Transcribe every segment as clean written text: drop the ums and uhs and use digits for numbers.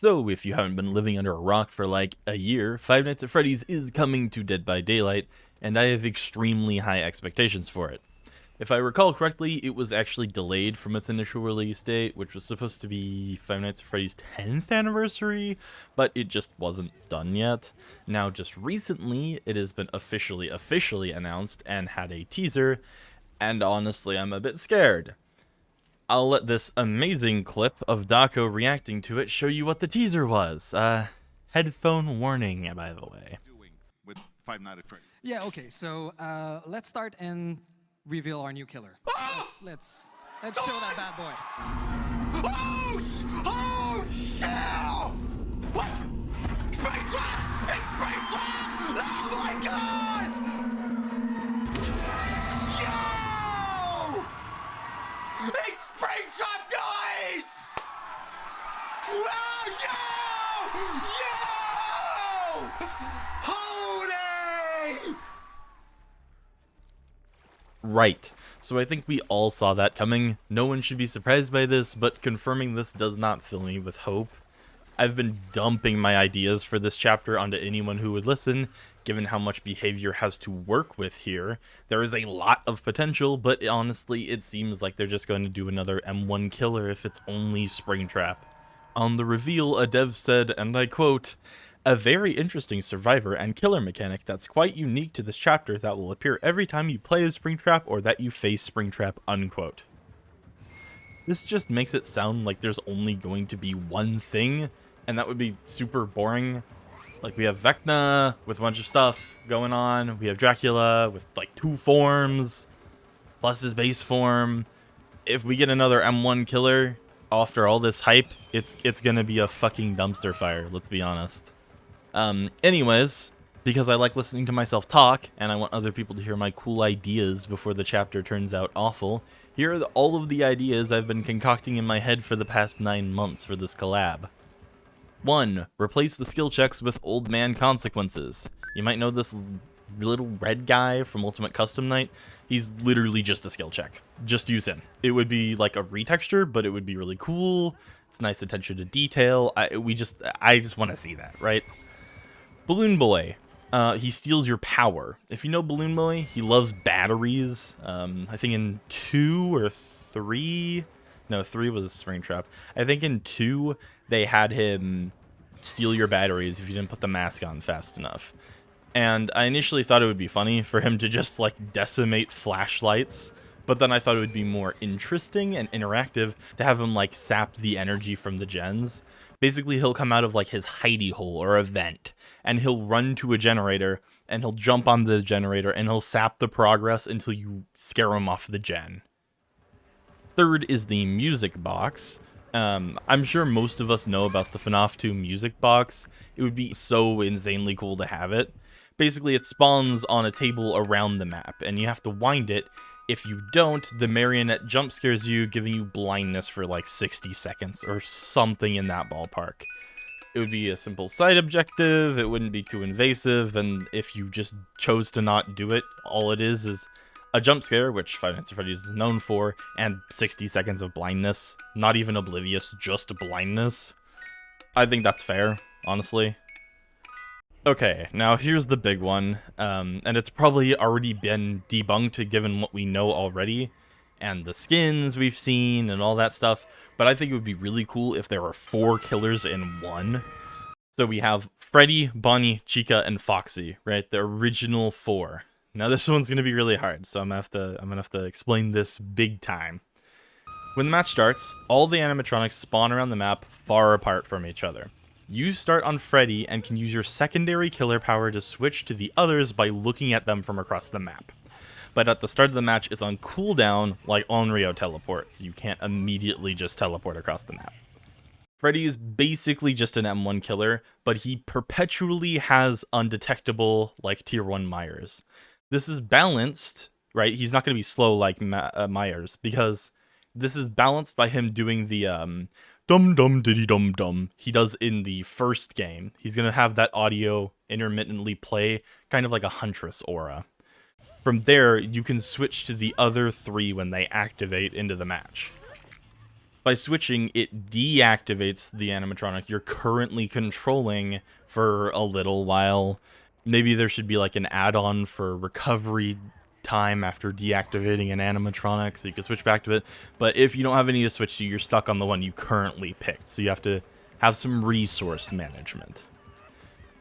So, if you haven't been living under a rock for like a year, Five Nights at Freddy's is coming to Dead by Daylight, and I have extremely high expectations for it. If I recall correctly, it was actually delayed from its initial release date, which was supposed to be Five Nights at Freddy's 10th anniversary, but it just wasn't done yet. Now, just recently, it has been officially announced and had a teaser, and honestly, I'm a bit scared. I'll let this amazing clip of Dawko reacting to it show you what the teaser was. Headphone warning, by the way. Doing with Five Nights at Freddy's. Yeah, okay, so let's start and reveal our new killer. Let's show that bad boy. Oh, shit! What? Springtrap! It's Springtrap! Oh my god! Yo! It's Springtrap, guys! Oh, yo! Yo! Holy! Right. So I think we all saw that coming. No one should be surprised by this, but confirming this does not fill me with hope. I've been dumping my ideas for this chapter onto anyone who would listen, given how much behavior has to work with here. There is a lot of potential, but honestly, it seems like they're just going to do another M1 killer if it's only Springtrap. On the reveal, a dev said, and I quote, "A very interesting survivor and killer mechanic that's quite unique to this chapter that will appear every time you play as Springtrap or that you face Springtrap," unquote. This just makes it sound like there's only going to be one thing, and that would be super boring. Like, we have Vecna with a bunch of stuff going on. We have Dracula with, like, 2 forms, plus his base form. If we get another M1 killer after all this hype, it's gonna be a fucking dumpster fire, let's be honest. Anyways, because I like listening to myself talk, and I want other people to hear my cool ideas before the chapter turns out awful, here are all of the ideas I've been concocting in my head for the past 9 months for this collab. 1. Replace the skill checks with old man consequences. You might know this little red guy from Ultimate Custom Night. He's literally just a skill check. Just use him. It would be like a retexture, but it would be really cool. It's nice attention to detail. I just want to see that, right? Balloon Boy. He steals your power. If you know Balloon Boy, he loves batteries. I think in 2 or 3... No, 3 was a Springtrap. I think in 2, they had him steal your batteries if you didn't put the mask on fast enough. And I initially thought it would be funny for him to just, like, decimate flashlights. But then I thought it would be more interesting and interactive to have him, like, sap the energy from the gens. Basically, he'll come out of, like, his hidey hole or a vent, and he'll run to a generator, and he'll jump on the generator, and he'll sap the progress until you scare him off the gen. Third is the music box. I'm sure most of us know about the FNAF 2 music box. It would be so insanely cool to have it. Basically, it spawns on a table around the map, and you have to wind it. If you don't, the marionette jump scares you, giving you blindness for like 60 seconds, or something in that ballpark. It would be a simple side objective, it wouldn't be too invasive, and if you just chose to not do it, all it is a jump scare, which Five Nights at Freddy's is known for, and 60 seconds of blindness. Not even oblivious, just blindness. I think that's fair, honestly. Okay, now here's the big one, and it's probably already been debunked given what we know already, and the skins we've seen and all that stuff, but I think it would be really cool if there were 4 killers in one. So we have Freddy, Bonnie, Chica, and Foxy, right? The original 4. Now this one's gonna be really hard, so I'm gonna have to explain this big time. When the match starts, all the animatronics spawn around the map far apart from each other. You start on Freddy and can use your secondary killer power to switch to the others by looking at them from across the map. But at the start of the match, it's on cooldown like Onryo teleports. You can't immediately just teleport across the map. Freddy is basically just an M1 killer, but he perpetually has undetectable, like Tier 1 Myers. This is balanced, right? He's not going to be slow like Myers, because this is balanced by him doing the dum dum diddy dum dum he does in the first game. He's going to have that audio intermittently play, kind of like a Huntress aura. From there, you can switch to the other 3 when they activate into the match. By switching, it deactivates the animatronic you're currently controlling for a little while. Maybe there should be like an add-on for recovery time after deactivating an animatronic so you can switch back to it. But if you don't have any to switch to, you're stuck on the one you currently picked. So you have to have some resource management.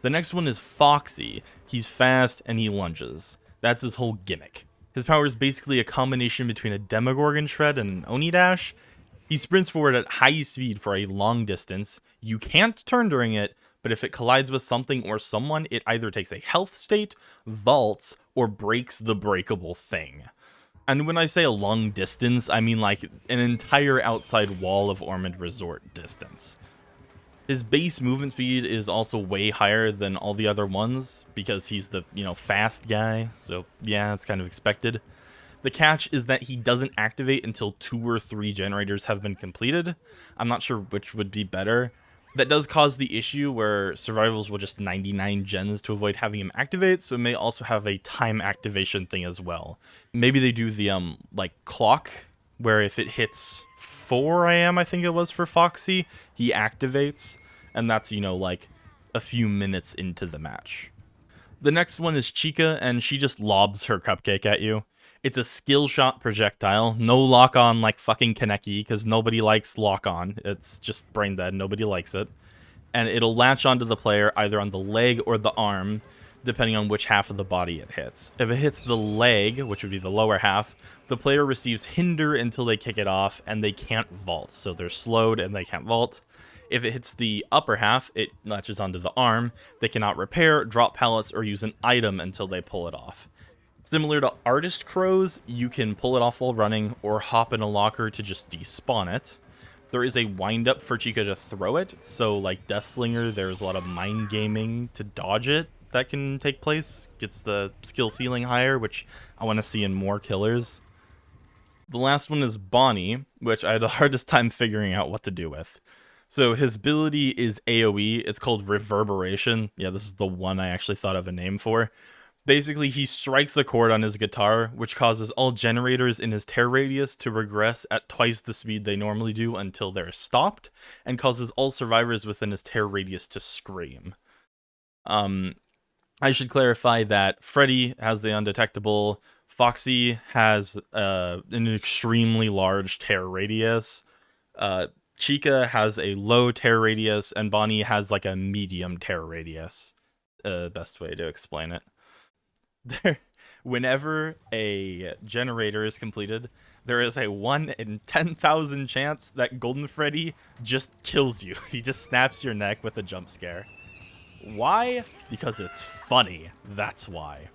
The next one is Foxy. He's fast and he lunges. That's his whole gimmick. His power is basically a combination between a Demogorgon Shred and an Oni Dash. He sprints forward at high speed for a long distance. You can't turn during it, but if it collides with something or someone, it either takes a health state, vaults, or breaks the breakable thing. And when I say a long distance, I mean like an entire outside wall of Ormond Resort distance. His base movement speed is also way higher than all the other ones because he's the, fast guy. So yeah, it's kind of expected. The catch is that he doesn't activate until 2 or 3 generators have been completed. I'm not sure which would be better. That does cause the issue where survivals will just 99 gens to avoid having him activate, so it may also have a time activation thing as well. Maybe they do the clock, where if it hits 4 AM, I think it was for Foxy, he activates, and that's, like a few minutes into the match. The next one is Chica, and she just lobs her cupcake at you. It's a skill shot projectile, no lock-on like fucking Kaneki, because nobody likes lock-on. It's just brain dead, nobody likes it. And it'll latch onto the player either on the leg or the arm, depending on which half of the body it hits. If it hits the leg, which would be the lower half, the player receives hinder until they kick it off, and they can't vault, so they're slowed and they can't vault. If it hits the upper half, it latches onto the arm. They cannot repair, drop pallets, or use an item until they pull it off. Similar to Artist Crows, you can pull it off while running or hop in a locker to just despawn it. There is a wind-up for Chica to throw it, so like Deathslinger, there's a lot of mind gaming to dodge it that can take place. Gets the skill ceiling higher, which I want to see in more killers. The last one is Bonnie, which I had the hardest time figuring out what to do with. So his ability is AoE, it's called Reverberation. Yeah, this is the one I actually thought of a name for. Basically, he strikes a chord on his guitar, which causes all generators in his tear radius to regress at twice the speed they normally do until they're stopped, and causes all survivors within his tear radius to scream. I should clarify that Freddy has the undetectable, Foxy has an extremely large tear radius, Chica has a low tear radius, and Bonnie has like a medium tear radius. Best way to explain it. Whenever a generator is completed, there is a 1 in 10,000 chance that Golden Freddy just kills you. He just snaps your neck with a jump scare. Why? Because it's funny. That's why.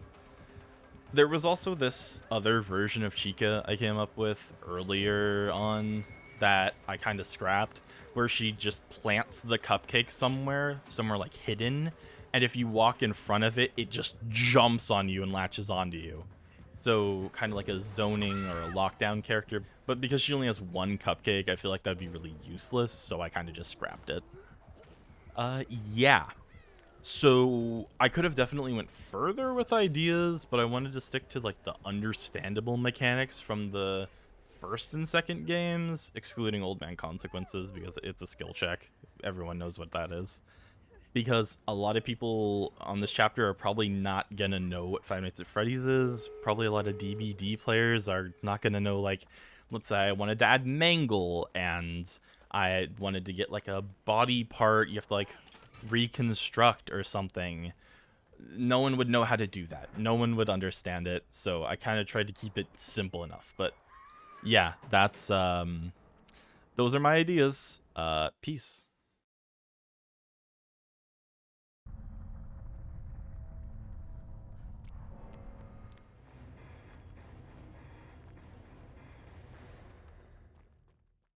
There was also this other version of Chica I came up with earlier on that I kind of scrapped, where she just plants the cupcake somewhere like hidden, and if you walk in front of it, it just jumps on you and latches onto you. So kind of like a zoning or a lockdown character. But because she only has 1 cupcake, I feel like that'd be really useless, so I kind of just scrapped it. Yeah. So I could have definitely went further with ideas, but I wanted to stick to like the understandable mechanics from the first and second games, excluding Old Man Consequences, because it's a skill check. Everyone knows what that is. Because a lot of people on this chapter are probably not gonna know what Five Nights at Freddy's is. Probably a lot of DBD players are not gonna know, like, let's say I wanted to add Mangle, and I wanted to get, like, a body part you have to, like, reconstruct or something. No one would know how to do that. No one would understand it, so I kind of tried to keep it simple enough. But, yeah, that's, those are my ideas. Peace.